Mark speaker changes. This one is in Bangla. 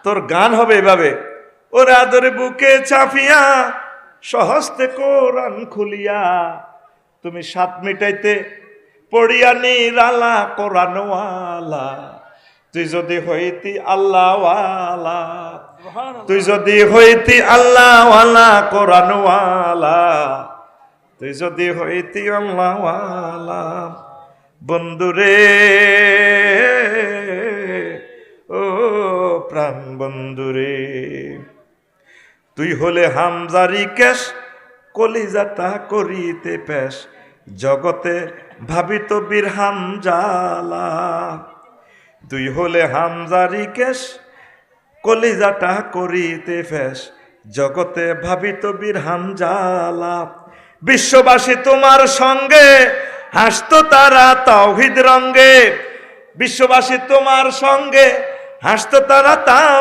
Speaker 1: তোর গান হবে এভাবে, ওরে আদরে বুকে চাপিয়া সহস্তে কোরআন খুলিয়া, তুমি সাত মিটাইতে পড়িয়া নিরালা কোরআনওয়ালা, তুই যদি হইতি আল্লাহওয়ালা, তুই যদি হইতি আল্লাহওয়ালা কোরআনওয়ালা, তুই যদি হইতি আল্লাহওয়ালা, বন্ধুরে ও প্রাণ বন্ধুরে, তুই হলে হামজারি কেশ, কলিজাটা করিতে পেশ, জগতে ভাবিত বীর হামজালা, তুই হলে হামজারি কেশ, কলিজাটা করিতে ফেস, জগতে ভাবিত বীর হামজালা, বিশ্ববাসী তোমার সঙ্গে হাসতো তারা তাওহীদ রঙ্গে, বিশ্ববাসী তোমার সঙ্গে হাসতো তারা তাও